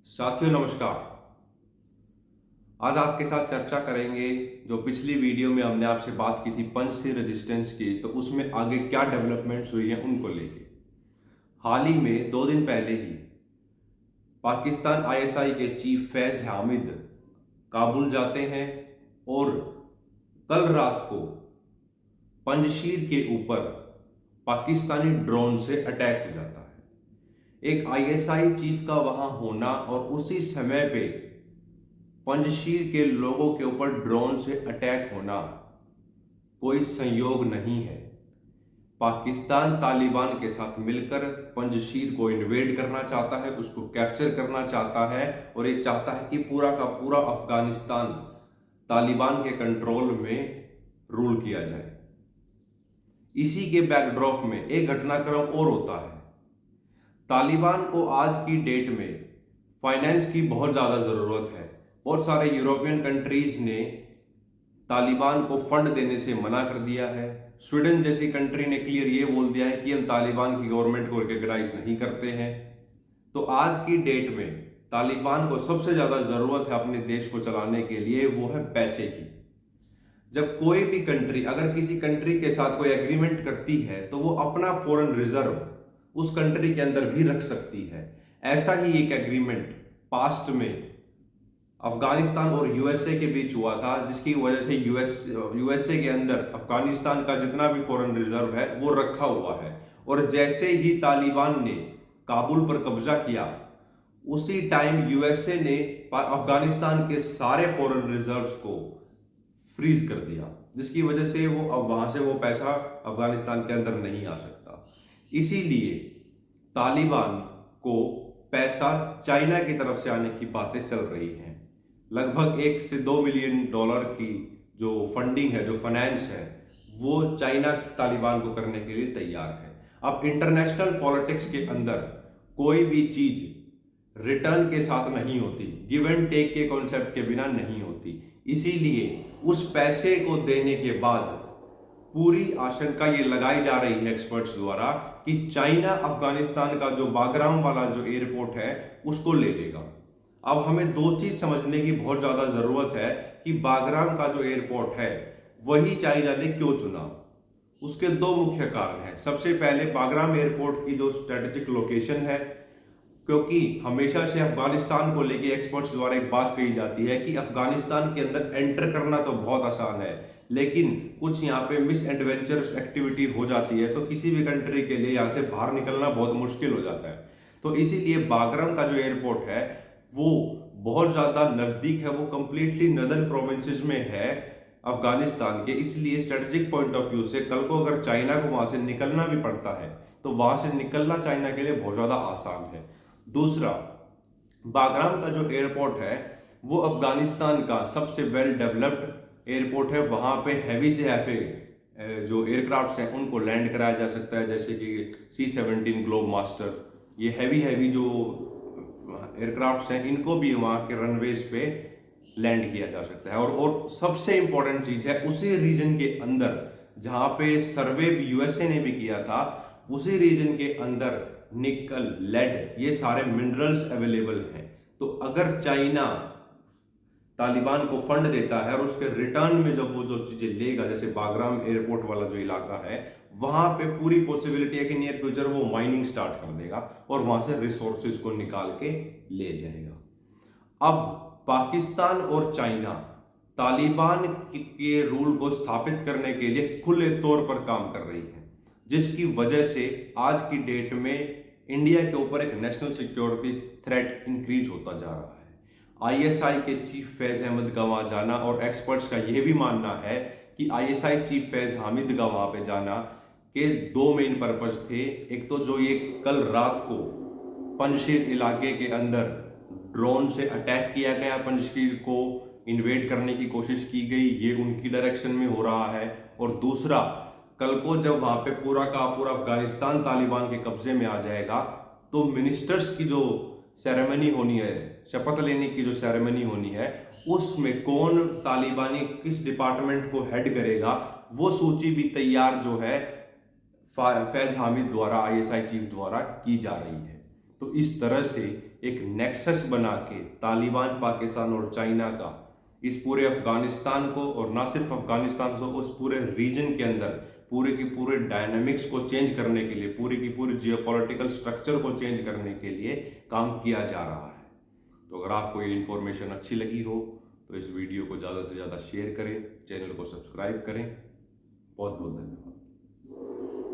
साथियों नमस्कार। आज आपके साथ चर्चा करेंगे जो पिछली वीडियो में हमने आपसे बात की थी पंच से रेजिस्टेंस की, तो उसमें आगे क्या डेवलपमेंट्स हुई हैं उनको लेके। हाल ही में 2 दिन पहले ही पाकिस्तान आईएसआई के चीफ फैज हामिद काबुल जाते हैं और कल रात को पंजशीर के ऊपर पाकिस्तानी ड्रोन से अटैक हो जाता है। एक आईएसआई चीफ का वहां होना और उसी समय पे पंजशीर के लोगों के ऊपर ड्रोन से अटैक होना कोई संयोग नहीं है। पाकिस्तान तालिबान के साथ मिलकर पंजशीर को इन्वेड करना चाहता है, उसको कैप्चर करना चाहता है और ये चाहता है कि पूरा का पूरा अफगानिस्तान तालिबान के कंट्रोल में रूल किया जाए। इसी के बैकड्रॉप में एक घटनाक्रम और होता है। तालिबान को आज की डेट में फाइनेंस की बहुत ज़्यादा ज़रूरत है। बहुत सारे यूरोपियन कंट्रीज ने तालिबान को फंड देने से मना कर दिया है। स्वीडन जैसी कंट्री ने क्लियर ये बोल दिया है कि हम तालिबान की गवर्नमेंट को रिकॉग्नाइज नहीं करते हैं। तो आज की डेट में तालिबान को सबसे ज़्यादा ज़रूरत है अपने देश को चलाने के लिए, वो है पैसे की। जब कोई भी कंट्री अगर किसी कंट्री के साथ कोई एग्रीमेंट करती है तो वो अपना फॉरेन रिजर्व उस कंट्री के अंदर भी रख सकती है। ऐसा ही एक एग्रीमेंट पास्ट में अफगानिस्तान और यूएसए के बीच हुआ था, जिसकी वजह से यूएसए के अंदर अफगानिस्तान का जितना भी फॉरेन रिजर्व है वो रखा हुआ है। और जैसे ही तालिबान ने काबुल पर कब्जा किया उसी टाइम यूएसए ने अफगानिस्तान के सारे फॉरेन रिजर्व्स को फ्रीज कर दिया, जिसकी वजह से वो अब वहां से वो पैसा अफगानिस्तान के अंदर नहीं आ सकता। इसीलिए तालिबान को पैसा चाइना की तरफ से आने की बातें चल रही हैं। लगभग 1 से 2 मिलियन डॉलर की जो फंडिंग है, जो फाइनेंस है, वो चाइना तालिबान को करने के लिए तैयार है। अब इंटरनेशनल पॉलिटिक्स के अंदर कोई भी चीज रिटर्न के साथ नहीं होती, गिव एंड टेक के कॉन्सेप्ट के बिना नहीं होती। इसीलिए उस पैसे को देने के बाद पूरी आशंका ये लगाई जा रही है एक्सपर्ट्स द्वारा कि चाइना अफगानिस्तान का जो बागराम वाला जो एयरपोर्ट है उसको ले लेगा। अब हमें दो चीज समझने की बहुत ज्यादा जरूरत है कि बागराम का जो एयरपोर्ट है वही चाइना ने क्यों चुना। उसके दो मुख्य कारण हैं। सबसे पहले बागराम एयरपोर्ट की जो स्ट्रेटेजिक लोकेशन है, क्योंकि हमेशा से अफगानिस्तान को लेके एक्सपर्ट्स द्वारा एक बात कही जाती है कि अफगानिस्तान के अंदर एंटर करना तो बहुत आसान है, लेकिन कुछ यहाँ पे मिस एडवेंचरस एक्टिविटी हो जाती है, तो किसी भी कंट्री के लिए यहाँ से बाहर निकलना बहुत मुश्किल हो जाता है। तो इसीलिए बागराम का जो एयरपोर्ट है वो बहुत ज़्यादा नज़दीक है, वो कंप्लीटली नदर्न प्रोविंसेस में है अफगानिस्तान के। इसलिए स्ट्रेटेजिक पॉइंट ऑफ व्यू से कल को अगर चाइना को वहाँ से निकलना भी पड़ता है तो वहाँ से निकलना चाइना के लिए बहुत ज़्यादा आसान है। दूसरा, बागराम का जो एयरपोर्ट है वो अफगानिस्तान का सबसे वेल डेवलप्ड एयरपोर्ट है। वहाँ पे हैवी से हैवी जो एयरक्राफ्ट्स हैं उनको लैंड कराया जा सकता है, जैसे कि C-17 ग्लोब मास्टर। ये हैवी जो एयरक्राफ्ट्स हैं इनको भी वहाँ के रनवेज पे लैंड किया जा सकता है। और सबसे इंपॉर्टेंट चीज़ है, उसी रीजन के अंदर जहाँ पे सर्वे यूएसए ने भी किया था, उसी रीजन के अंदर निकल, लेड, ये सारे मिनरल्स अवेलेबल हैं। तो अगर चाइना तालिबान को फंड देता है और उसके रिटर्न में जब वो जो चीजें लेगा, जैसे बागराम एयरपोर्ट वाला जो इलाका है, वहां पे पूरी पॉसिबिलिटी है कि नियर फ्यूचर वो माइनिंग स्टार्ट कर देगा और वहां से रिसोर्सेज को निकाल के ले जाएगा। अब पाकिस्तान और चाइना तालिबान के रूल को स्थापित करने के लिए खुले तौर पर काम कर रही है, जिसकी वजह से आज की डेट में इंडिया के ऊपर एक नेशनल सिक्योरिटी थ्रेट इंक्रीज होता जा रहा है। आईएसआई के चीफ फैज अहमद का वहां जाना, और एक्सपर्ट्स का यह भी मानना है कि आईएसआई चीफ फैज हामिद का वहां पे जाना के दो मेन पर्पज थे। एक तो जो ये कल रात को पंजशीर इलाके के अंदर ड्रोन से अटैक किया गया, पंजशीर को इन्वेड करने की कोशिश की गई, ये उनकी डायरेक्शन में हो रहा है। और दूसरा, कल को जब वहां पे पूरा का पूरा अफगानिस्तान तालिबान के कब्जे में आ जाएगा तो मिनिस्टर्स की जो सेरेमनी होनी है, शपथ लेने की जो सेरेमनी होनी है, उसमें कौन तालिबानी किस डिपार्टमेंट को हेड करेगा, वो सूची भी तैयार जो है फैज हामिद द्वारा, आईएसआई चीफ द्वारा की जा रही है। तो इस तरह से एक नेक्सस बना के तालिबान, पाकिस्तान और चाइना का इस पूरे अफगानिस्तान को, और ना सिर्फ अफगानिस्तान को, उस पूरे रीजन के अंदर पूरे की पूरे डायनामिक्स को चेंज करने के लिए, पूरी की पूरी जियोपॉलिटिकल स्ट्रक्चर को चेंज करने के लिए काम किया जा रहा है। तो अगर आपको ये इन्फॉर्मेशन अच्छी लगी हो तो इस वीडियो को ज़्यादा से ज़्यादा शेयर करें, चैनल को सब्सक्राइब करें। बहुत बहुत धन्यवाद।